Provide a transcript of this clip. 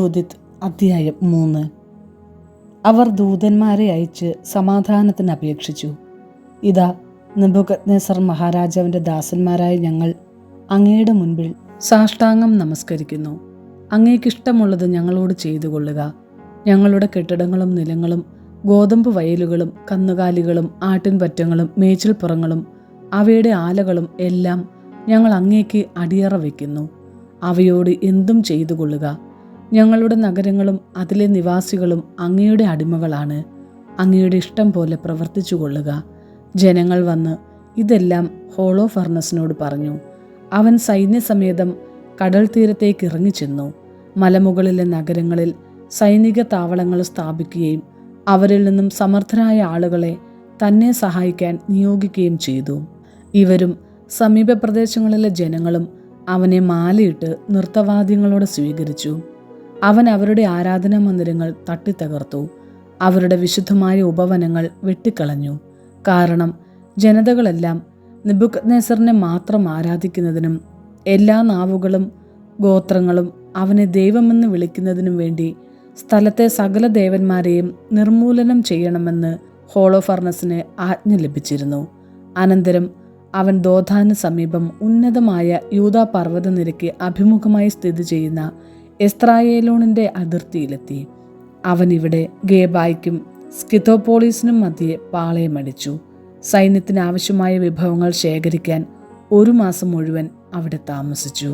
ജൂദിത്ത് അധ്യായം 3. അവർ ദൂതന്മാരെ അയച്ച് സമാധാനത്തിന് അപേക്ഷിച്ചു. ഇതാ, നെബൂഖദ്നേസർ മഹാരാജാവിൻ്റെ ദാസന്മാരായ ഞങ്ങൾ അങ്ങയുടെ മുൻപിൽ സാഷ്ടാംഗം നമസ്കരിക്കുന്നു. അങ്ങേക്കിഷ്ടമുള്ളത് ഞങ്ങളോട് ചെയ്തു കൊള്ളുക. ഞങ്ങളുടെ കെട്ടിടങ്ങളും നിലങ്ങളും ഗോതമ്പ് വയലുകളും കന്നുകാലികളും ആട്ടിൻപറ്റങ്ങളും മേച്ചിൽപ്പുറങ്ങളും അവയുടെ ആലകളും എല്ലാം ഞങ്ങൾ അങ്ങേക്ക് അടിയറ വയ്ക്കുന്നു. അവയോട് എന്തും ചെയ്തു കൊള്ളുക. ഞങ്ങളുടെ നഗരങ്ങളും അതിലെ നിവാസികളും അങ്ങയുടെ അടിമകളാണ്. അങ്ങയുടെ ഇഷ്ടം പോലെ പ്രവർത്തിച്ചു കൊള്ളുക. ജനങ്ങൾ വന്ന് ഇതെല്ലാം ഹോളോഫർണസിനോട് പറഞ്ഞു. അവൻ സൈന്യസമേതം കടൽ തീരത്തേക്ക് ഇറങ്ങിച്ചെന്നു. മലമുകളിലെ നഗരങ്ങളിൽ സൈനിക താവളങ്ങൾ സ്ഥാപിക്കുകയും അവരിൽ നിന്നും സമർത്ഥരായ ആളുകളെ തന്നെ സഹായിക്കാൻ നിയോഗിക്കുകയും ചെയ്തു. ഇവരും സമീപ പ്രദേശങ്ങളിലെ ജനങ്ങളും അവനെ മാലയിട്ട് നൃത്തവാദ്യങ്ങളോടെ സ്വീകരിച്ചു. അവൻ അവരുടെ ആരാധനാ മന്ദിരങ്ങൾ തട്ടിത്തകർത്തു. അവരുടെ വിശുദ്ധമായ ഉപവനങ്ങൾ വെട്ടിക്കളഞ്ഞു. കാരണം ജനതകളെല്ലാം നെബൂഖദ്നേസറിനെ മാത്രം ആരാധിക്കുന്നതിനും എല്ലാ നാവുകളും ഗോത്രങ്ങളും അവനെ ദൈവമെന്ന് വിളിക്കുന്നതിനും വേണ്ടി സ്ഥലത്തെ സകല ദേവന്മാരെയും നിർമൂലനം ചെയ്യണമെന്ന് ഹോളോഫർണസിന് ആജ്ഞ ലഭിച്ചിരുന്നു. അനന്തരം അവൻ ദോഥാന് സമീപം ഉന്നതമായ യൂദാ പർവ്വതനിരയ്ക്ക് അഭിമുഖമായി സ്ഥിതി ചെയ്യുന്ന എസ്ത്രായേലോണിൻ്റെ അതിർത്തിയിലെത്തി. അവൻ ഇവിടെ ഗേബായ്ക്കും സ്കിത്തോപോളീസിനും മധ്യേ പാളയമടിച്ചു. സൈന്യത്തിന് ആവശ്യമായ വിഭവങ്ങൾ ശേഖരിക്കാൻ 1 മാസം മുഴുവൻ അവിടെ താമസിച്ചു.